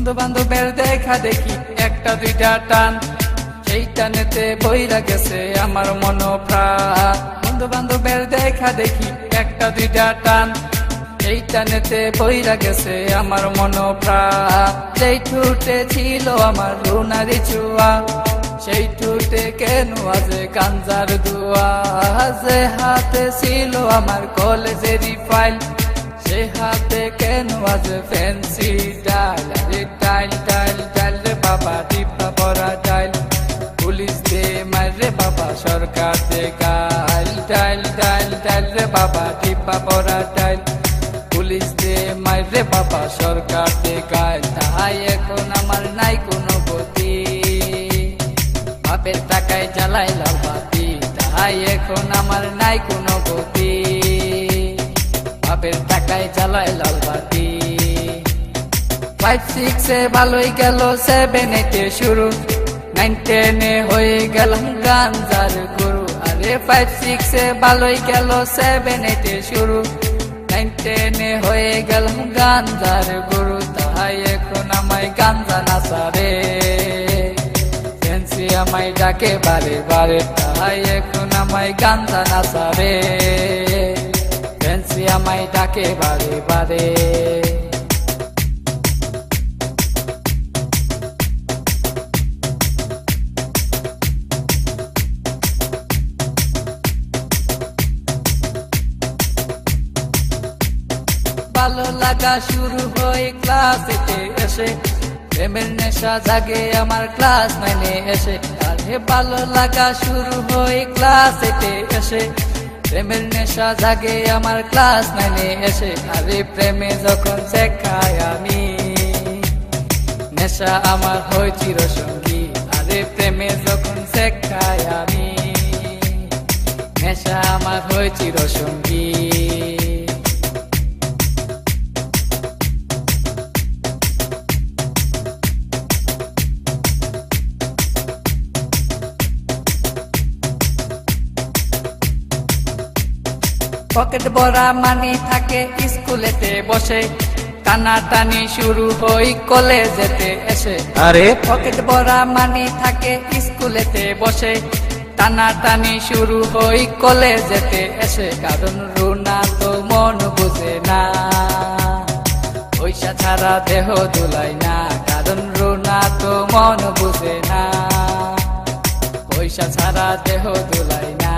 বন্ধু বান্ধবের দেখা দেখি একটা দুইটা টান, সেই টানেতে বইরা গেছে আমার মন প্রাণ। বন্ধু বান্ধবের দেখা দেখি একটা দুইটা টান, সেই টানেতে বইরা গেছে আমার মন প্রাণ। যেই ঠুটে ছিল আমার রুনারি চুয়া, সেই ঠুটে কেন আজ গাঞ্জার দুয়া। যে হাতে ছিল আমার কলেজেরই ফাইল, সে হাতে কেন আজ ফ্যান্সি ডাইল। আরে ডাইল ডাইল ডাইল রে বাবা, টিপা পরা ডাইল। পুলিশ দে মারে বাবা, সরকার দে গাইল। ডাইল ডাইল ডাইল রে বাবা, টিপা পরা ডাইল। পুলিশ দে মারে বাবা, সরকার দে গাইল। তাই এখন আমার নাই কোনো গতি, বাপের টাকায় জ্বালাই লাল বাতি। তাই এখন আমার নাই কোনো গতি, বাপের টাকায় জ্বালাই লাল বাতি। 5-6 এ ভালোই গেল, 7-8 এ শুরু, 9-10 এ হয়ে গেলাম গাঞ্জার গুরু। আরে 5-6 এ ভালোই গেল, 7-8 এ শুরু, 9-10 এ হয়ে গেলাম গাঞ্জার গুরু। তাই এখন আমায় গাঞ্জা নাচারে, ফ্যান্সি আমায় ডাকে বারে বারে। তাই এখন আমায় গাঞ্জা নাচারে, ফ্যান্সি আমায় ডাকে বারে বারে। ভালো লাগা শুরু হয় ক্লাস 8 এ এসে, প্রেমের নেশা জাগে আমার ক্লাস 9 এ এসে। আরে ভালো লাগা শুরু হয় ক্লাস 8 এ এসে, প্রেমের নেশা জাগে আমার ক্লাস 9 এ এসে। আরে প্রেমে যখন শেখায় আমি, নেশা আমার হয় চিরসঙ্গী। আরে প্রেমে যখন শেখায় আমি, নেশা আমার হয় চিরসঙ্গী। পকেট ভরা মানি থাকে স্কুলেতে বসে, টানা টানি শুরু হই কলেজেতে এসে। আরে পকেট ভরা মানি থাকে স্কুলেতে বসে, টানা টানি শুরু হই কলেজেতে এসে। কারণ রুনা তো মন বুঝে না, পয়সা ছাড়া দেহ দুলাই না। কারণ রুনা তো মন বুঝে না, পয়সা ছাড়া দেহ দুলাই না।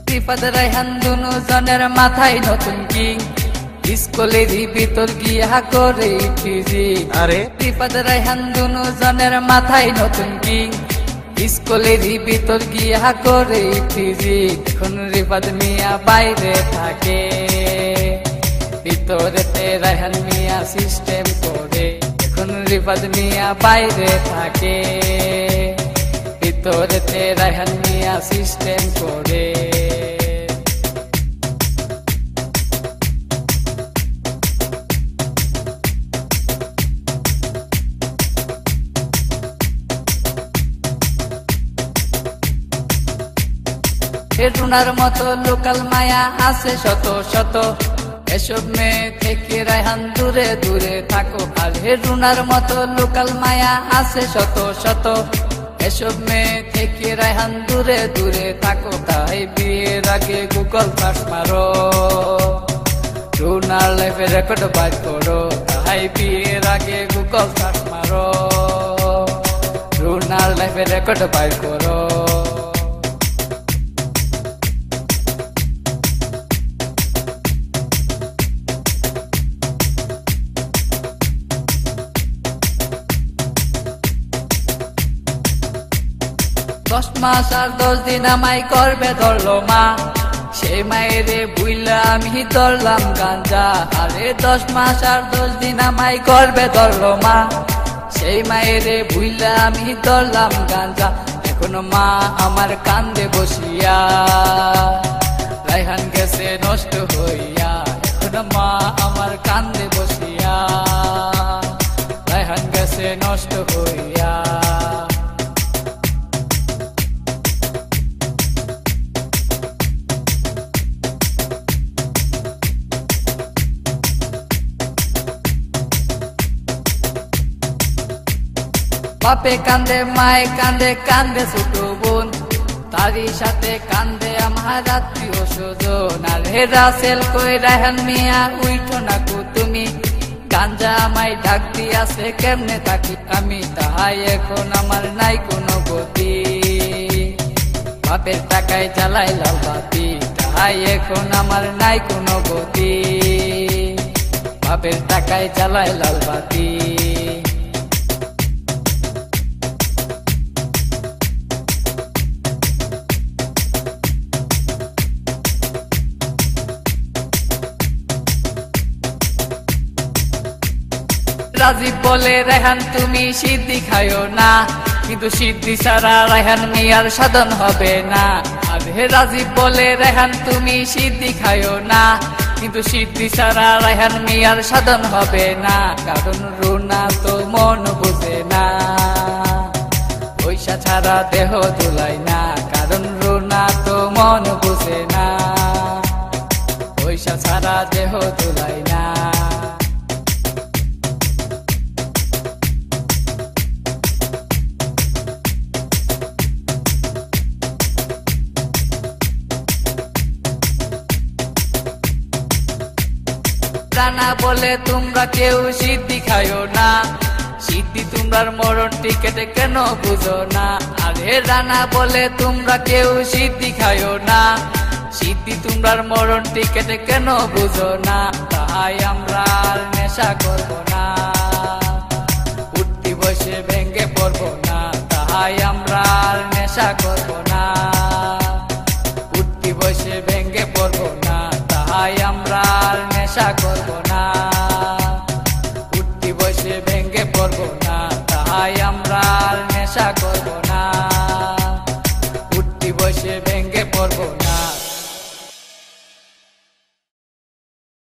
রিফাত রায়হান দুনো জনের মাথায় নতুন কিং, স্কুলেরই ভিতর গিয়া করে ফিজি। আরে রিফাত রায়হান দুনো জনের মাথায় নতুন কিং, স্কুলেরই ভিতর গিয়া করে ফিজি। এখন রিফাত মিয়া বাইরে থাকে, ভিতরেতে রায়হান মিয়া সিস্টেম করে। এখন রিফাত মিয়া বাইরে থাকে, ভিতরেতে রায়হান মিয়া সিস্টেম করে। রুনার মতো লোকাল মায়া আছে শত শত, এসব মেয়ে থেকে রায়হান দূরে দূরে থাকো। আর রুনার মতো লোকাল মায়া আছে শত শত, এসব মেয়ে থেকে রায়হান দূরে দূরে থাকো। তাই বিয়ের আগে গুগল সার্চ মারো, রুনার লাইফে রেকর্ড বাইর করো। তাই বিয়ের আগে গুগল সার্চ মারো, রুনার লাইফে রেকর্ড বাইর করো। দশ মাস আর 10 দিন আমায় করবে ধরলো মা, সেই মায়েরে বুইলা আমি ধরলাম গাঞ্জা। আরে 10 মাস আর 10 দিন আমায় করবে ধরলো মা, সেই মায়েরে বুইলা আমি ধরলাম গাঞ্জা। এখন মা আমার কান্দে বসিয়া, রায়হান গেছে নষ্ট হইয়া। এখন মা আমার কান্দে বসিয়া, রায়হান গেছে গেছে নষ্ট হইয়া। বাপে কান্দে মায়ে কান্দে কান্দে ছোট বোন, তারই সাথে কান্দে আমার আত্মীয় স্বজন। আর হে রাসেল কই রায়হান মিয়া উইঠো না কো তুমি, গাঞ্জা আমায় ডাক দিয়াছে কেমনে থাকি আমি, তাহাই এখন আমার নাই কোনো গতি। বাপের টাকায় জ্বালাই লাল বাতি, তাহাই এখন আমার নাই কোনো গতি। বাপের টাকায় জ্বালাই লাল বাতি। রাজীব বলে রেহান তুমি সিদ্ধি খায়ো না, কিন্তু সিদ্ধি ছাড়া রেহান মিয়ার সাধন হবে না। আর হে রাজীব বলে রেহান তুমি সিদ্ধি খায়ো না, কিন্তু সিদ্ধি ছাড়া রেহান মিয়ার সাধন হবে না। কারণ রুনা তো মন বুঝে না, পয়সা ছাড়া দেহ দুলাই না। কারণ রুনা তো মন বুঝে না, পয়সা ছাড়া দেহ দুলাই না। রানা বলে তোমরা কেউ সিদ্ধি খায়ো না, সিদ্ধি তোমরার মরণ টিকেটে কেন বুঝো না। আরে রানা বলে তোমরা কেউ সিদ্ধি খায়ো না, সিদ্ধি তোমরার মরণ টিকেটে কেন বুঝো না। তাই আমরা আর নেশা করবো না।